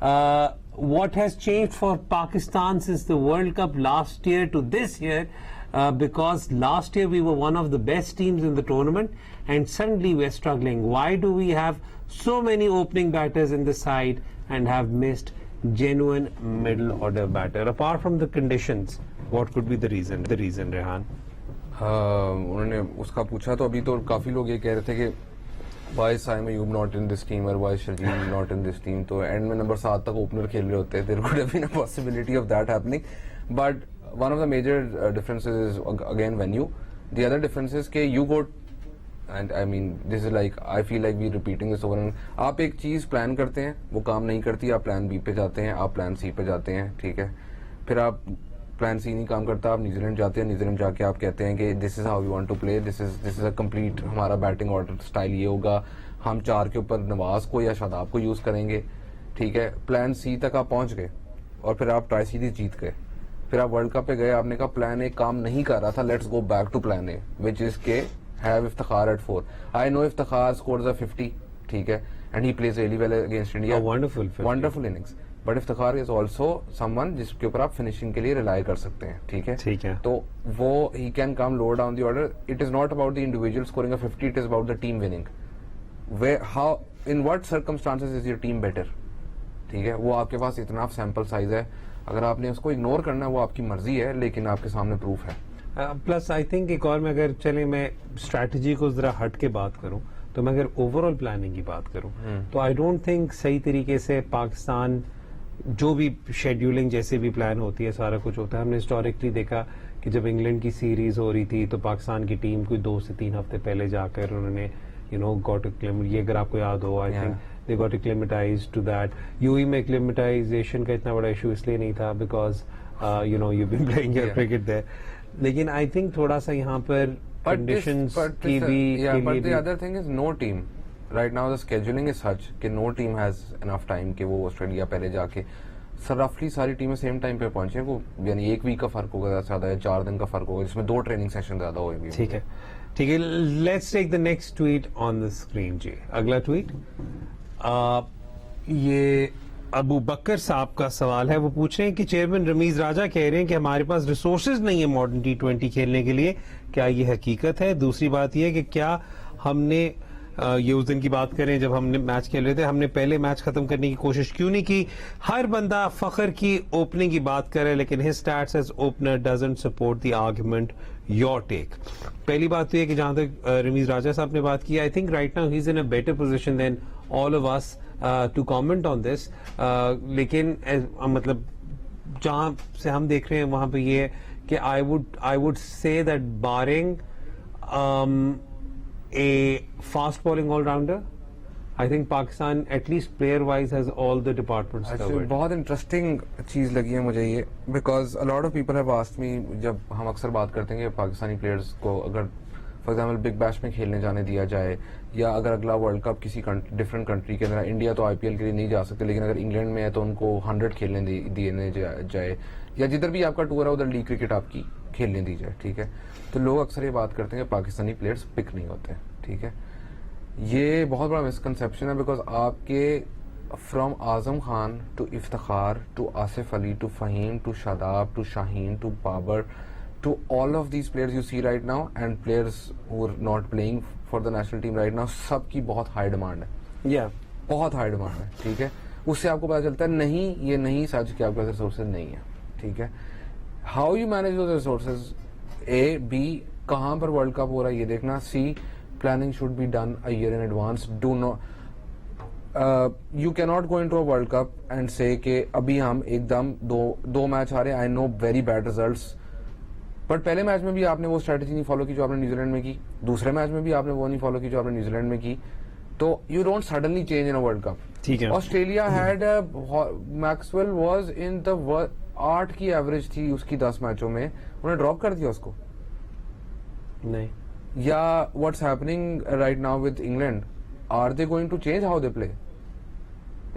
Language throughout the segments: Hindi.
What has changed for Pakistan since the World Cup last year to this year? Because last year we were one of the best teams in the tournament, and suddenly we're struggling. Why do we have so many opening batters in the side and have missed genuine middle order batter? Apart from the conditions, what could be the reason? Rehan? उन्होंने उसका पूछा तो अभी तो काफी लोग ये कह रहे थे कि why Saim Ayub not in this team और why Sharjeel not in this team, तो एंड में नंबर 7 तक ओपनर खेल रहे होते हैं. There could have been a possibility of that happening, but one of the major differences is again venue. The other difference is के you go and I mean this is like I feel like we repeating this over. आप एक चीज प्लान करते हैं, वो काम नहीं करती, आप प्लान बी पे जाते हैं, आप प्लान सी पे जाते हैं, ठीक है. फिर आप प्लान सी नहीं काम करता, आप न्यूजीलैंड जाते हैं, न्यूजीलैंड जाके आप कहते हैं कि this is how we want to play, this is a complete हमारा बैटिंग ऑर्डर स्टाइल ये होगा, हम 4 के ऊपर नवाज को या शादाब को यूज करेंगे, ठीक है. प्लान सी तक आप पहुंच गए और फिर आप ट्राई सीरीज जीत गए. फिर आप वर्ल्ड कप पे गए, आपने कहा प्लान ए काम नहीं कर रहा था, let's go back to plan A which is के have Iftikhar at 4. I know Iftikhar scores a 50, ठीक है, and he plays really well against India, wonderful innings. But Iftikhar is also someone जिसके ऊपर आप फिनिशिंग के लिए रिलाई कर सकते हैं, ठीक है. तो वो he can come lower down the order. It is not about the individual scoring a 50, it is about the team winning. How in what circumstances is your team better, ठीक है. वो आपके पास इतना सैंपल साइज है, अगर आपने उसको इग्नोर करना है वो आपकी मर्जी है, लेकिन आपके सामने प्रूफ है. प्लस आई थिंक एक और मैं अगर चले मैं स्ट्रैटेजी को जरा हट के बात करूं, तो मैं अगर ओवरऑल प्लानिंग की बात करूं तो आई डोंट थिंक सही तरीके से पाकिस्तान जो भी शेड्यूलिंग जैसे भी प्लान होती है सारा कुछ होता है. हमने हिस्टोरिकली देखा कि जब इंग्लैंड की सीरीज हो रही थी तो पाकिस्तान की टीम कोई 2 से 3 हफ्ते पहले जाकर उन्होंने गॉट ये अगर आपको याद हो, I think they got acclimatised to that. UAE में एक्लिमेटाइजेशन का इतना बड़ा इशू इसलिए नहीं था because you been playing your cricket there. लेकिन आई थिंक थोड़ा सा यहाँ पर कंडीशंस की भी but the other thing is no team right now the scheduling is such कि no team has enough time कि वो ऑस्ट्रेलिया पहले जाके रफली सारी टीमें सेम टाइम पे पहुंचे. वो यानी 1 वीक का फर्क होगा ज्यादा या 4 दिन का फर्क होगा, जिसमें 2 ट्रेनिंग सेशन ज्यादा होंगे. ठीक है. Let's take the next tweet on the screen. जी अगला ट्वीट ये अबू बकर साहब का सवाल है. वो पूछ रहे हैं कि चेयरमैन रमीज राजा कह रहे हैं कि हमारे पास रिसोर्सेज नहीं है मॉडर्न T20 खेलने के लिए. क्या ये हकीकत है? दूसरी बात यह कि क्या हमने ये उस दिन की बात करें जब हमने मैच खेल रहे थे, हमने पहले मैच खत्म करने की कोशिश क्यों नहीं की? हर बंदा फखर की ओपनिंग की बात करे लेकिन his stats as opener doesn't support the argument. Your take. पहली बात तो ये कि जहां तक रमीज राजा साहब ने बात की, I think right now he is in a better position than all of us to comment on this. लेकिन मतलब जहां से हम देख रहे हैं वहां पे ये कि I would say that barring a fast bowling all-rounder, I think Pakistan at least player-wise has all the departments covered. बहुत इंटरेस्टिंग चीज लगी है मुझे ये, because a lot of people have asked me, जब हम अक्सर बात करते हैं कि पाकिस्तानी प्लेयर्स को अगर फॉर एग्जाम्पल बिग बैश में खेलने जाने दिया जाए या अगर अगला वर्ल्ड कप किसी डिफरेंट कंट्री के अंदर, इंडिया तो IPL के लिए नहीं जा सकते लेकिन अगर इंग्लैंड में है तो उनको 100 खेलने दिए जाए या जिधर भी आपका टूर है उधर लीग क्रिकेट आपकी खेलने दी जाए, ठीक है. तो लोग अक्सर ये बात करते हैं कि पाकिस्तानी प्लेयर्स पिक नहीं होते, ठीक है. ये बहुत बड़ा मिसकंसेप्शन है, बिकॉज आपके from Azam Khan to Iftikhar to Asif Ali to Faheem to Shadab to Shaheen to Babar to all of these players you see right now and players who are not playing for the national team right now, सबकी बहुत हाई डिमांड है. बहुत हाई डिमांड है, ठीक है. उससे आपको पता चलता है नहीं ये नहीं सच कि आपके पास रिसोर्सेज नहीं है, ठीक है. How you manage those resources, A B कहां पर वर्ल्ड कप हो रहा है ये देखना, सी planning should be done a year in advance. Do not you cannot go into a world cup and say कि अभी हम एकदम दो मैच हारे. I know very bad results, but पहले मैच में भी आपने वो स्ट्रेटेजी नहीं फॉलो की जो आपने न्यूजीलैंड में की, दूसरे मैच में भी आपने वो नहीं फॉलो की जो आपने न्यूजीलैंड में की. तो you don't suddenly change in a world cup. ठीक है. Australia had Maxwell was in the 8 की एवरेज थी उसकी 10 मैचों में, उन्हें ड्रॉप कर दिया उसको. नहीं. Yeah, what's happening right now with England? Are they going to change how they play?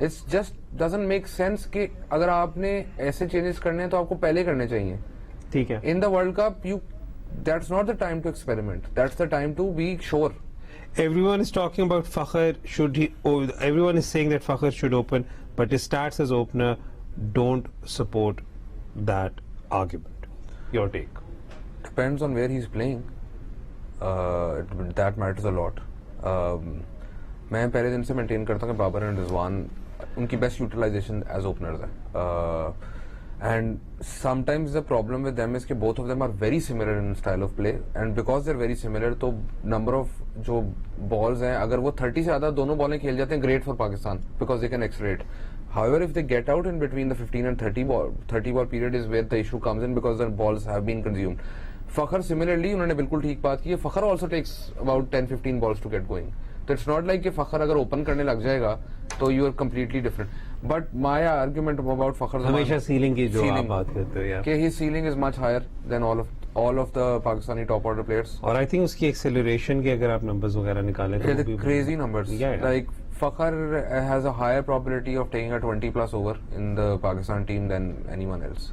It's just doesn't make sense कि अगर आपने ऐसे changes करने हैं तो आपको पहले करने चाहिए. ठीक है. In the World Cup, that's not the time to experiment. That's the time to be sure. Everyone is talking about Fakhar. Everyone is saying that Fakhar should open. but his stats as opener don't support that argument. Your take? Depends on where he's playing. That matters a lot. मैं पहले दिन से मेंटेन करता हूँ कि बाबर एंड रिजवान उनकी बेस्ट यूटिलाइजेशन एज ओपनर्स है and sometimes the problem with them is कि both of them are very similar in style of play and because they are very similar तो नंबर ऑफ जो बॉल्स हैं अगर वो 30 से ज्यादा दोनों बॉलें खेल जाते हैं great for Pakistan because they can accelerate. However, if they get out in between the 15 and 30 ball period is where the issue comes in because the balls have been consumed. Fakhar similarly उन्होंने बिल्कुल ठीक बात की है. Fakhar also takes about 10-15 balls to get going. So it's not like कि Fakhar अगर open करने लग जाएगा तो you are completely different. But my argument about Fakhar हमेशा ceiling की जो आप बात करते हो यार. कि his ceiling is much higher than all of the Pakistani top order players. और I think उसकी acceleration के अगर आप numbers वगैरह निकालें तो the crazy numbers. Yeah. Like Fakhar has a higher probability of taking a 20 plus over in the Pakistan team than anyone else.